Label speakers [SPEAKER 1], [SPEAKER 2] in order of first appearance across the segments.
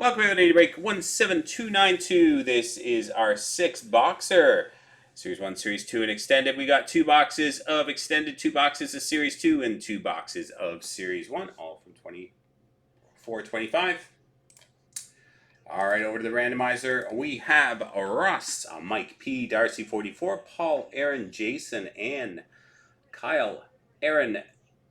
[SPEAKER 1] Welcome everybody to break 17292. This is our sixth boxer. Series 1, Series 2, and Extended. We got 2 boxes of Extended, 2 boxes of Series 2, and 2 boxes of Series 1, all from 24-25. All right, over to the randomizer. We have Russ, Mike P, Darcy 44, Paul, Aaron, Jason, and Kyle, Aaron,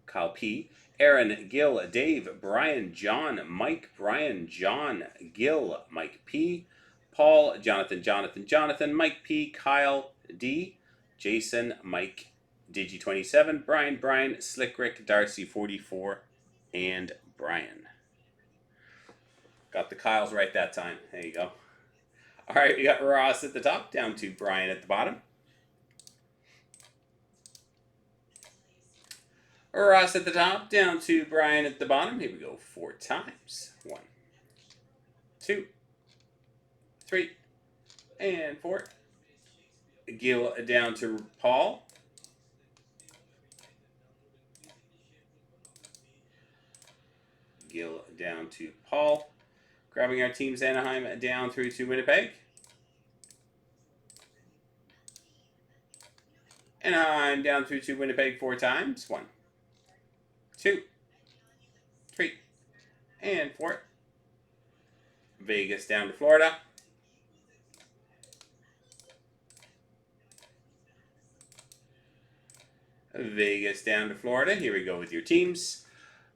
[SPEAKER 1] Kyle P, Aaron, Gil, Dave, Brian, John, Mike, Brian, John, Gil, Mike P, Paul, Jonathan, Mike P, Kyle D, Jason, Mike, Digi27, Brian, Slick Rick, Darcy 44, and Brian. Got the Kyles right that time. There you go. All right, we got Ross at the top, down to Brian at the bottom. Ross at the top, down to Brian at the bottom. Here we go 4 times. 1, 2, 3, and 4. Gil down to Paul. Gil down to Paul. Grabbing our teams Anaheim down through to Winnipeg. Anaheim down through to Winnipeg 4 times. 1, 2, 3, and 4. Vegas down to Florida. Vegas down to Florida. Here we go with your teams.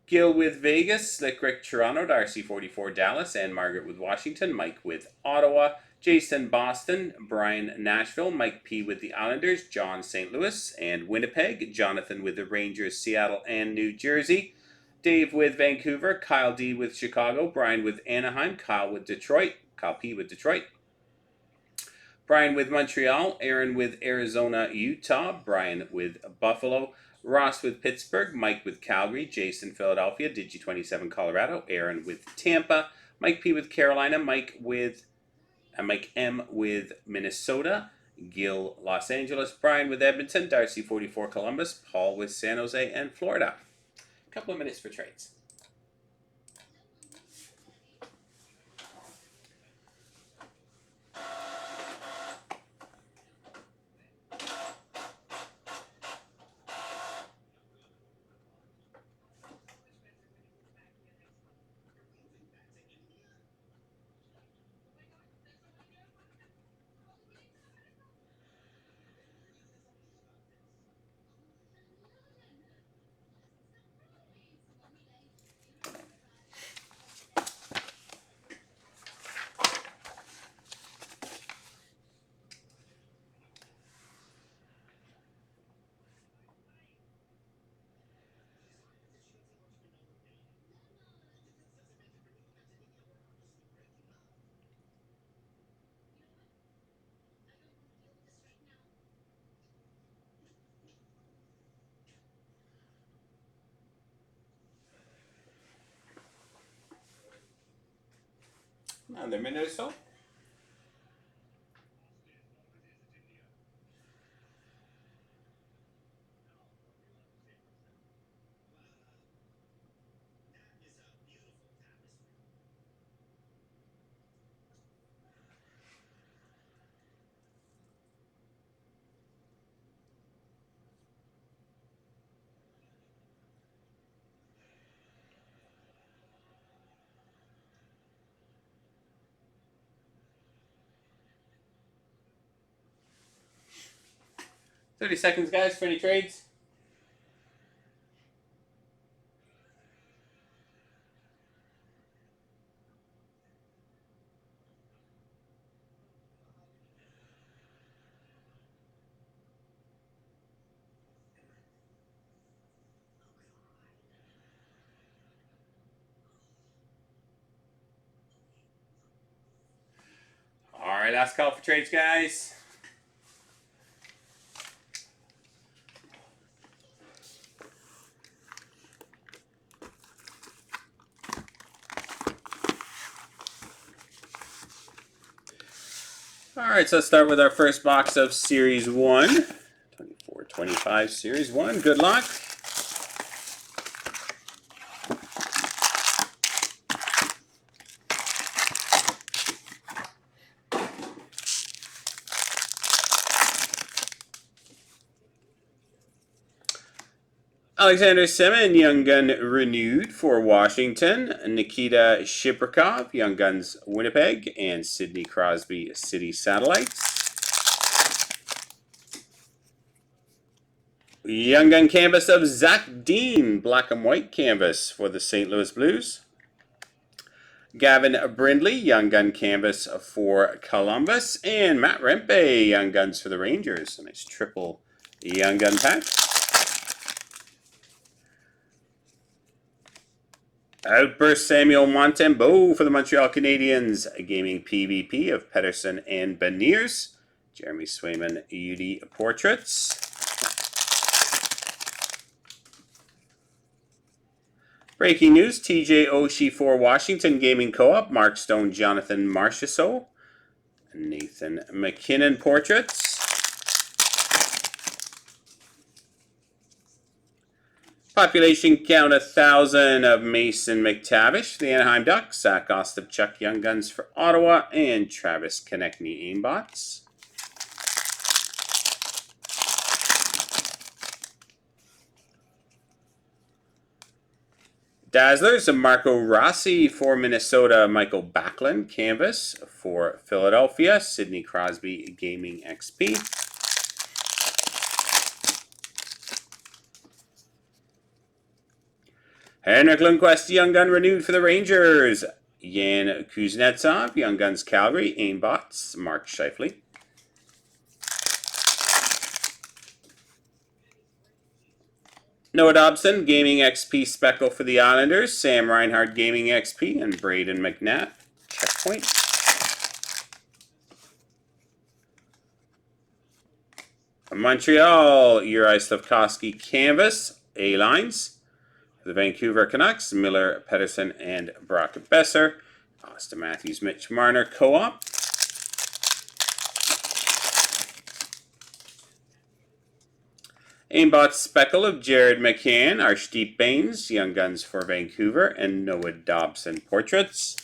[SPEAKER 1] Gil with Vegas, Slick Rick Toronto, Darcy 44 Dallas, and Margaret with Washington, Mike with Ottawa, Jason Boston, Brian Nashville, Mike P with the Islanders, John St. Louis, and Winnipeg, Jonathan with the Rangers, Seattle, and New Jersey, Dave with Vancouver, Kyle D with Chicago, Brian with Anaheim, Kyle with Detroit, Kyle P with Detroit, Brian with Montreal, Aaron with Arizona, Utah, Brian with Buffalo, Ross with Pittsburgh, Mike with Calgary, Jason Philadelphia, Digi27 Colorado, Aaron with Tampa, Mike P with Carolina, Mike M with Minnesota, Gil Los Angeles, Brian with Edmonton, Darcy 44 Columbus, Paul with San Jose and Florida. A couple of minutes for trades. Another minute or so. $30 seconds, guys, for any trades. All right, last call for trades, guys. All right, so let's start with our first box of Series 1. 24-25 Series 1. Good luck. Alexander Semin, Young Gun renewed for Washington. Nikita Shiprikov, Young Guns Winnipeg. And Sidney Crosby, City Satellites. Young Gun canvas of Zach Dean, black and white canvas for the St. Louis Blues. Gavin Brindley, Young Gun canvas for Columbus. And Matt Rempe, Young Guns for the Rangers. A nice triple Young Gun pack. Outburst Samuel Montembeault for the Montreal Canadiens. A gaming PvP of Pettersson and Beniers. Jeremy Swayman, UD Portraits. Breaking news, TJ Oshie for Washington Gaming Co-op, Mark Stone, Jonathan Marchessault, Nathan McKinnon Portraits. Population count 1,000 of Mason McTavish, the Anaheim Ducks, Zach Ostapchuk, Young Guns for Ottawa, and Travis Konechny Aimbots. Dazzlers, Marco Rossi for Minnesota, Michael Backlund, canvas for Philadelphia, Sidney Crosby, Gaming XP. Henrik Lundqvist, Young Gun renewed for the Rangers, Yan Kuznetsov, Young Guns Calgary, Aimbots, Mark Scheifele. Noah Dobson, Gaming XP Speckle for the Islanders. Sam Reinhart, Gaming XP. And Braden McNabb, Checkpoint. Montreal, Uri Slafkovsky, Canvas, A-Lines. For the Vancouver Canucks, Miller, Pettersson, and Brock Besser. Austin Matthews, Mitch Marner, Co-op. Aimbot Speckle of Jared McCann, Arshdeep Baines, Young Guns for Vancouver, and Noah Dobson Portraits.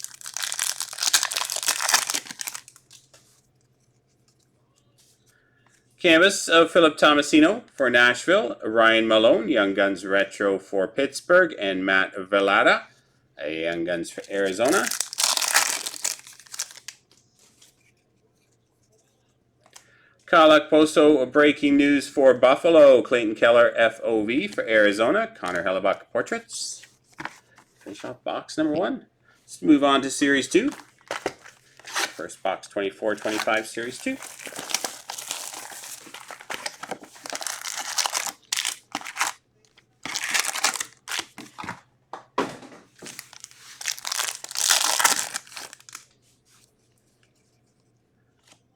[SPEAKER 1] Canvas of Philip Tomasino for Nashville, Ryan Malone, Young Guns Retro for Pittsburgh, and Matt Velada, Young Guns for Arizona. Kalak Poso, breaking news for Buffalo, Clayton Keller, FOV for Arizona, Connor Hellebuck Portraits. Finish off box number 1. Let's move on to Series 2. First box 24-25, Series 2.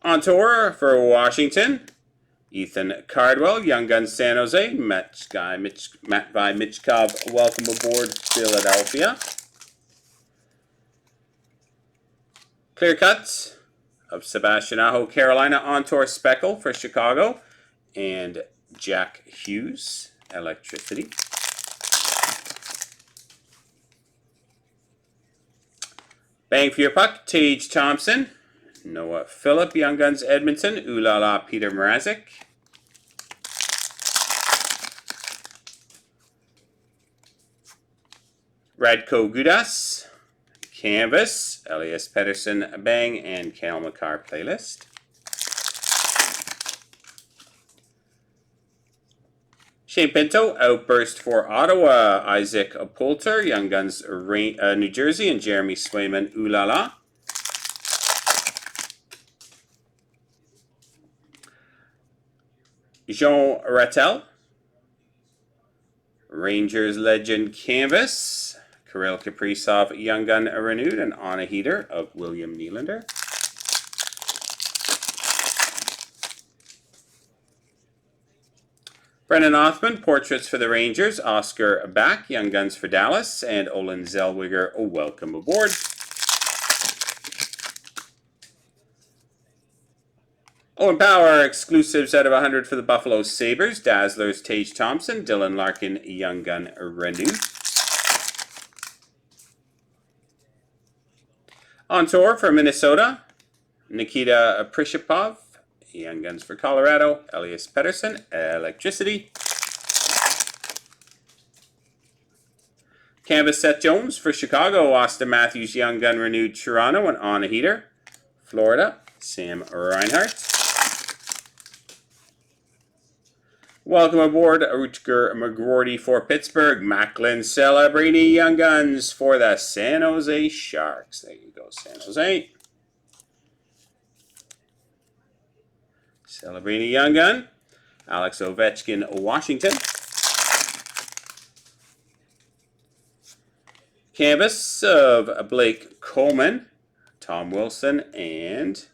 [SPEAKER 1] On tour for Washington, Ethan Cardwell, Young Guns San Jose, Matt Mitchkov, welcome aboard Philadelphia. Clear Cuts of Sebastian Aho, Carolina, on tour Speckle for Chicago, and Jack Hughes, Electricity. Bang for your puck, Tage Thompson. Noah Phillip, Young Guns Edmonton, Ulala Peter Mrazek. Radko Gudas, Canvas, Elias Pettersson, Bang, and Cale Makar Playlist. Shane Pinto, Outburst for Ottawa, Isaac Poulter, Young Guns New Jersey, and Jeremy Swayman, Ulala. Jean Rattel, Rangers Legend Canvas, Kirill Kaprizov, Young Gun renewed, and on a heater of William Nylander. Brennan Othman, Portraits for the Rangers, Oscar Back, Young Guns for Dallas, and Olin Zellweger, welcome aboard. Owen Power, exclusives out of 100 for the Buffalo Sabres. Dazzlers, Tage Thompson. Dylan Larkin, Young Gun renewed. On tour for Minnesota, Nikita Prishapov, Young Guns for Colorado. Elias Pettersson, Electricity. Canvas Seth Jones for Chicago. Austin Matthews, Young Gun Renewed Toronto. And on a heater, Florida, Sam Reinhart. Welcome aboard, Rutger McGroarty for Pittsburgh. Macklin Celebrini Young Guns for the San Jose Sharks. There you go, San Jose. Celebrini Young Gun. Alex Ovechkin, Washington. Canvas of Blake Coleman, Tom Wilson, and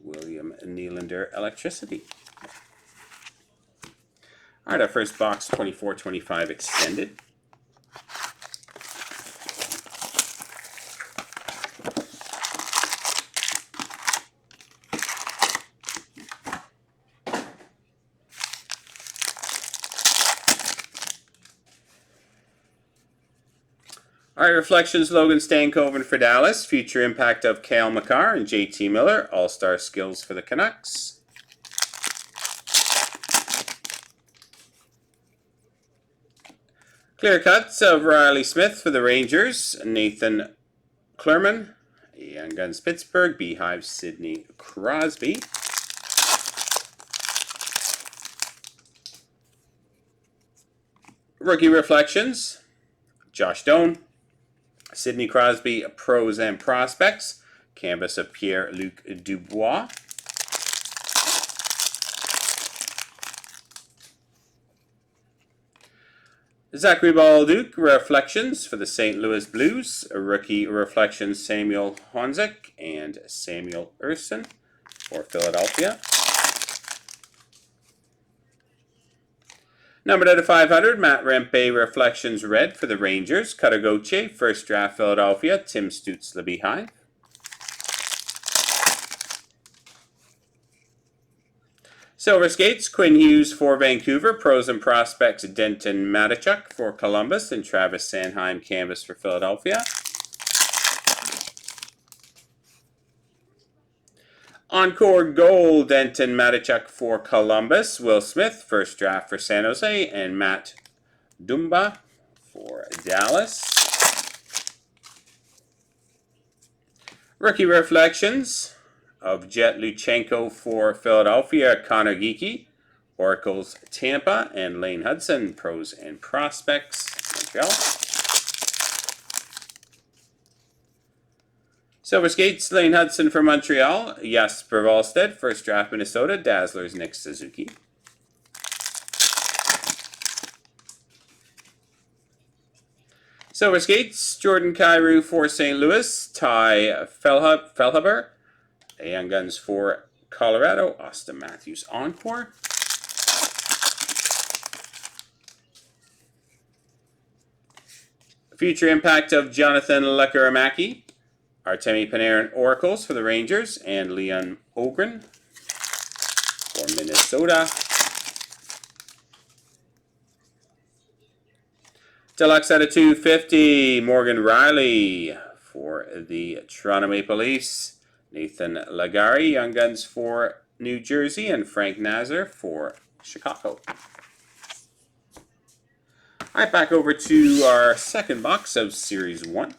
[SPEAKER 1] William Nylander Electricity. All right, our first box, 24-25 extended. All right, Reflections, Logan Stankoven for Dallas. Future Impact of Cale Makar and JT Miller. All-Star Skills for the Canucks. Clear Cuts of Riley Smith for the Rangers. Nathan Clerman. Young Guns Pittsburgh. Beehive Sidney Crosby. Rookie Reflections. Josh Doan. Sidney Crosby, Pros and Prospects. Canvas of Pierre-Luc Dubois. Zachary Balduke, Reflections for the St. Louis Blues. Rookie Reflections, Samuel Honzek and Samuel Urson for Philadelphia. Numbered out of 500, Matt Rempe, Reflections Red for the Rangers. Katagoche, First Draft Philadelphia. Tim Stutz, Beehive. Silver Skates, Quinn Hughes for Vancouver. Pros and Prospects, Denton Matachuk for Columbus. And Travis Sanheim, Canvas for Philadelphia. Encore Gold, Denton Matachuk for Columbus. Will Smith, First Draft for San Jose. And Matt Dumba for Dallas. Rookie Reflections of Jet Luchenko for Philadelphia. Connor Geeky, Oracles Tampa. And Lane Hudson, Pros and Prospects, Montreal. Silver Skates, Lane Hudson for Montreal. Jasper Wallstead, First Draft Minnesota. Dazzlers, Nick Suzuki. Silver Skates, Jordan Kyrou for St. Louis. Ty Feilhaber. Young Guns for Colorado. Austin Matthews, Encore. Future Impact of Jonathan Lekaramaki. Artemi Panarin Oracles for the Rangers. And Leon Ogren for Minnesota. Deluxe out of 250, Morgan Riley for the Toronto Maple Leafs. Nathan Lagari, Young Guns for New Jersey. And Frank Nazar for Chicago. All right, back over to our second box of Series 1.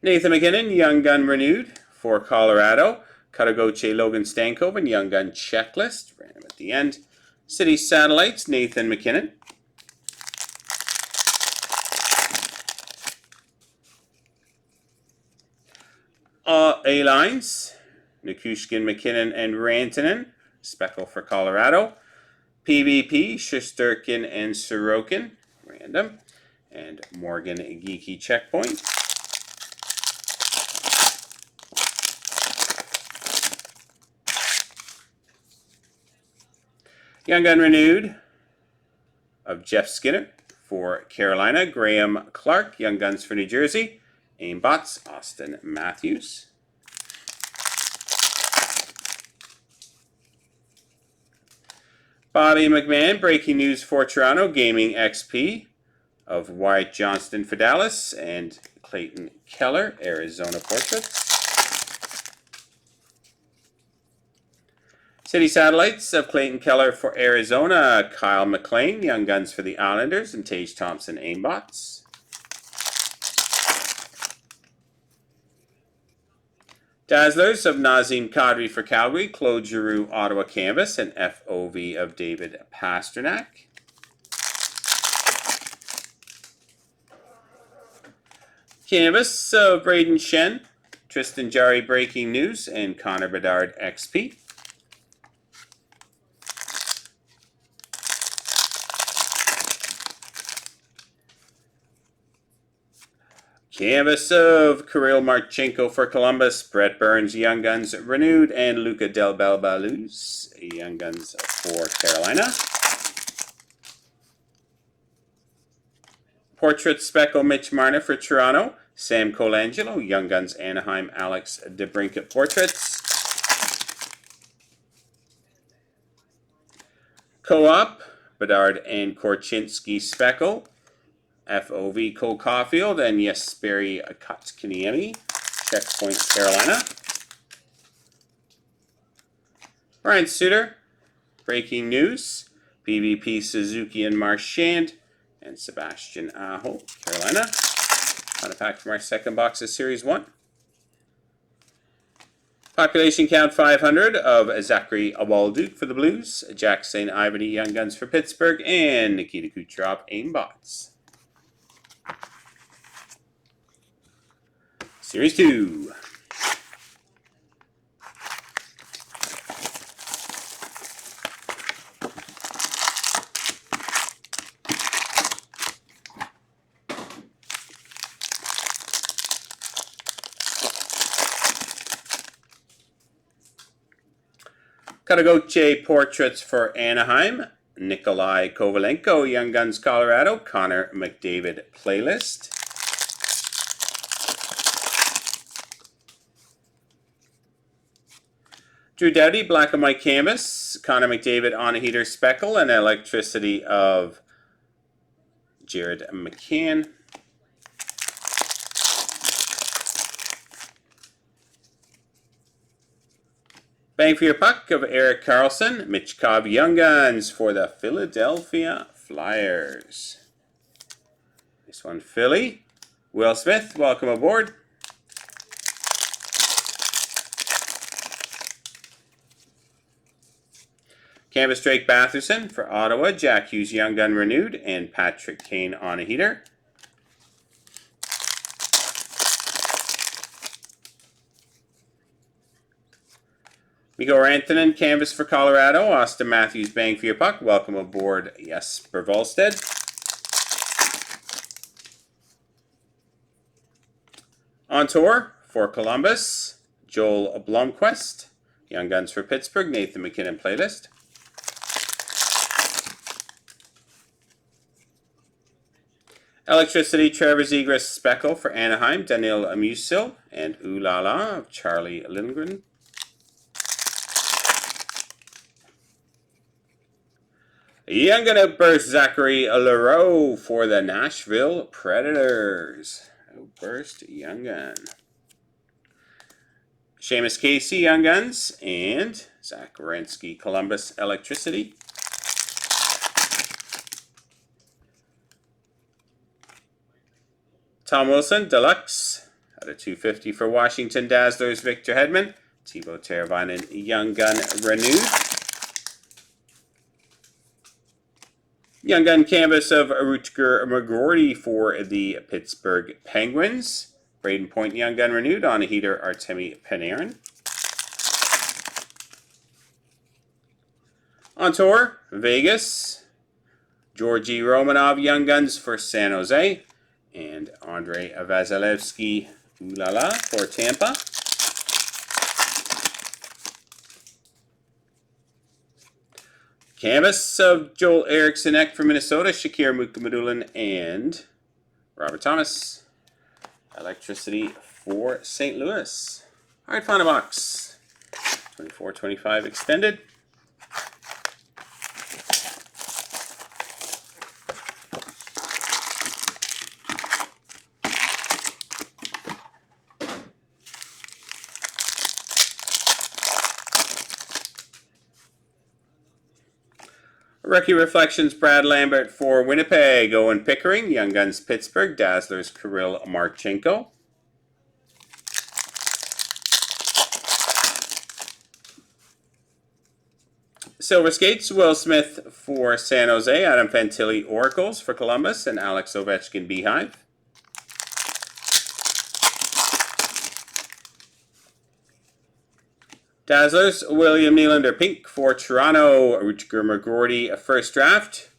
[SPEAKER 1] Nathan McKinnon, Young Gun Renewed for Colorado. Katagoche, Logan Stankoven, Young Gun Checklist. Random at the end. City Satellites, Nathan McKinnon. A-Lines, Nikushkin, McKinnon, and Rantanen. Speckle for Colorado. PvP, Shesterkin and Sorokin. Random. And Morgan Geeky Checkpoint. Young Gun Renewed of Jeff Skinner for Carolina. Graham Clark, Young Guns for New Jersey. Aimbots, Austin Matthews. Bobby McMahon, Breaking News for Toronto. Gaming XP of Wyatt Johnston for Dallas and Clayton Keller, Arizona Portraits. City Satellites of Clayton Keller for Arizona, Kyle McLean, Young Guns for the Islanders, and Tage Thompson, Aimbots. Dazzlers of Nazem Kadri for Calgary, Claude Giroux, Ottawa Canvas, and FOV of David Pastrnak. Canvas of Braden Shen, Tristan Jarry Breaking News, and Connor Bedard XP. Canvas of Kirill Marchenko for Columbus, Brett Burns, Young Guns Renewed, and Luca Del Belbaluz, Young Guns for Carolina. Portrait Speckle Mitch Marner for Toronto, Sam Colangelo, Young Guns Anaheim, Alex DeBrincat Portraits. Co-op, Bedard and Korchinski Speckle, FOV Cole Caulfield, and Jesperi Kotkaniemi, Checkpoint Carolina. Brian Suter, Breaking News, PvP Suzuki and Marchand, and Sebastian Aho, Carolina. On a pack from our second box of Series 1. Population count 500 of Zachary Awalduke for the Blues, Jack St. Ivany, Young Guns for Pittsburgh, and Nikita Kucherov, Aimbots. Series 2. Karagoche Portraits for Anaheim, Nikolai Kovalenko, Young Guns Colorado, Connor McDavid Playlist. Drew Doughty, Black and White Canvas, Connor McDavid on a Heater Speckle, and Electricity of Jared McCann. Bang for Your Puck of Eric Carlson, Mitch Cobb, Young Guns for the Philadelphia Flyers. This one, Philly. Will Smith, welcome aboard. Canvas Drake Batherson for Ottawa, Jack Hughes, Young Gun Renewed, and Patrick Kane on a Heater. Mikko Rantanen, Canvas for Colorado, Austin Matthews, Bang for Your Puck, welcome aboard Jesper Volstead. On tour for Columbus, Joel Blomqvist, Young Guns for Pittsburgh, Nathan McKinnon Playlist. Electricity, Trevor Zegras Speckle for Anaheim, Daniil Musil, and Ooh La La of Charlie Lindgren. Young Gun Outburst, Zachary Leroux for the Nashville Predators. Outburst, Young Gun. Seamus Casey, Young Guns, and Zach Werenski, Columbus Electricity. Tom Wilson, Deluxe, out of 250 for Washington Dazzlers, Victor Hedman. Teuvo Teravainen, Young Gun Renewed. Young Gun Canvas of Rutger McGroarty for the Pittsburgh Penguins. Braden Point, Young Gun Renewed on a Heater, Artemi Panarin. On tour, Vegas, Georgi Romanov, Young Guns for San Jose, and Andrei Vasilevsky, Ooh La La for Tampa. Canvas of Joel Eriksson Ek for Minnesota, Shakir Mukhamadullin, and Robert Thomas. Electricity for St. Louis. All right, final box. 24-25 extended. Rookie Reflections, Brad Lambert for Winnipeg. Owen Pickering, Young Guns Pittsburgh. Dazzlers, Kirill Marchenko. Silver Skates, Will Smith for San Jose. Adam Fantilli, Oracles for Columbus. And Alex Ovechkin, Beehive. Dazzlers, William Nylander Pink for Toronto. Rutger McGroarty, first draft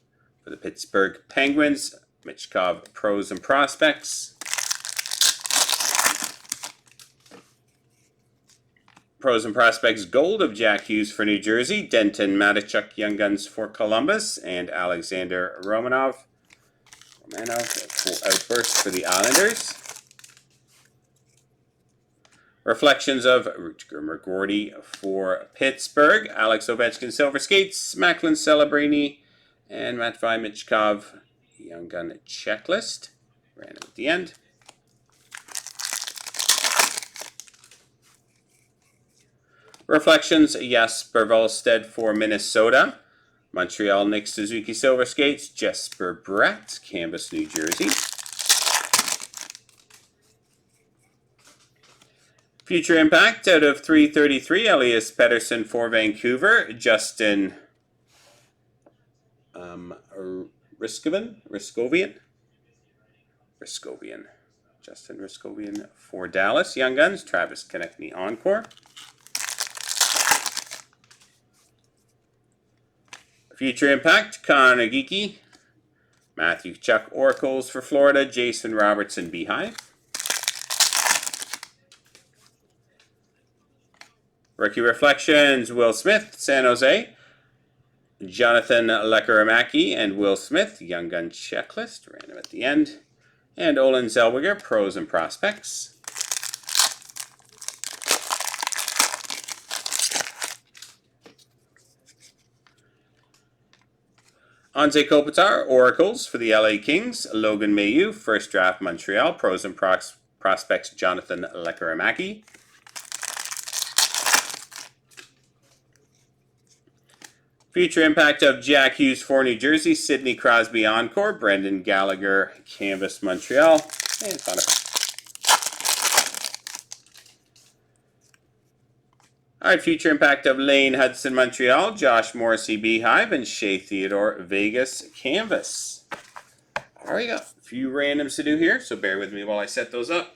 [SPEAKER 1] for the Pittsburgh Penguins. Michkov, Pros and Prospects. Pros and Prospects Gold of Jack Hughes for New Jersey. Denton Matachuk, Young Guns for Columbus. And Alexander Romanov, full outburst for the Islanders. Reflections of Rutger McGroarty for Pittsburgh. Alex Ovechkin, Silver Skates. Macklin Celebrini. And Matvei Michkov, Young Gun Checklist. Random at the end. Reflections, Jesper Volstead for Minnesota. Montreal, Nick Suzuki, Silver Skates. Jesper Brett, Canvas, New Jersey. Future Impact out of 333, Elias Pettersson for Vancouver. Justin Riskovian. Justin Riskovian for Dallas. Young Guns, Travis Konechny, Encore. Future Impact, Connor Geeky. Matthew Chuck, Oracles for Florida. Jason Robertson, Beehive. Rookie Reflections, Will Smith, San Jose. Jonathan Lekaramaki and Will Smith, Young Gun Checklist, random at the end. And Olin Zellweger, Pros and Prospects. Anze Kopitar, Oracles for the LA Kings. Logan Mailloux, first draft Montreal. Pros and Prospects, Jonathan Lekaramaki. Future Impact of Jack Hughes for New Jersey. Sidney Crosby, Encore. Brendan Gallagher, Canvas, Montreal. And it's on it. Alright, Future Impact of Lane Hudson, Montreal. Josh Morrissey, Beehive. And Shea Theodore, Vegas, Canvas. Alright, we got a few randoms to do here, so bear with me while I set those up.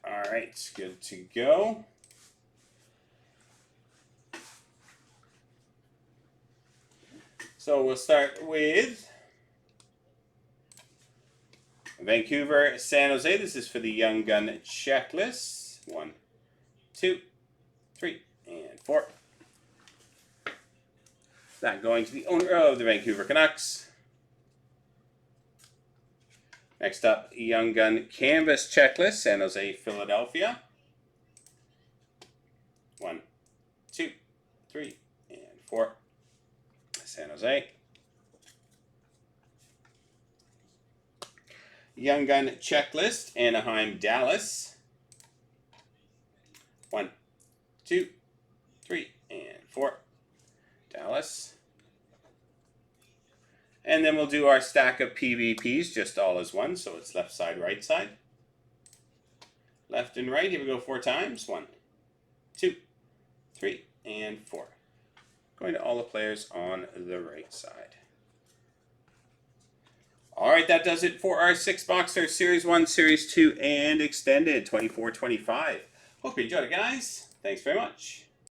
[SPEAKER 1] Alright, good to go. So we'll start with Vancouver, San Jose. This is for the Young Gun Checklist. 1, 2, 3, and 4. That going to the owner of the Vancouver Canucks. Next up, Young Gun Canvas Checklist, San Jose, Philadelphia. 1, 2, 3, and 4. San Jose. Young Gun Checklist, Anaheim, Dallas. 1, 2, 3, and 4. Dallas. And then we'll do our stack of PVPs, just all as one, so it's left side, right side. Left and right, here we go 4 times. 1, 2, 3, and 4. Going to all the players on the right side. All right, that does it for our 6-boxer Series 1, Series 2, and Extended 24-25. Hope you enjoyed it, guys. Thanks very much.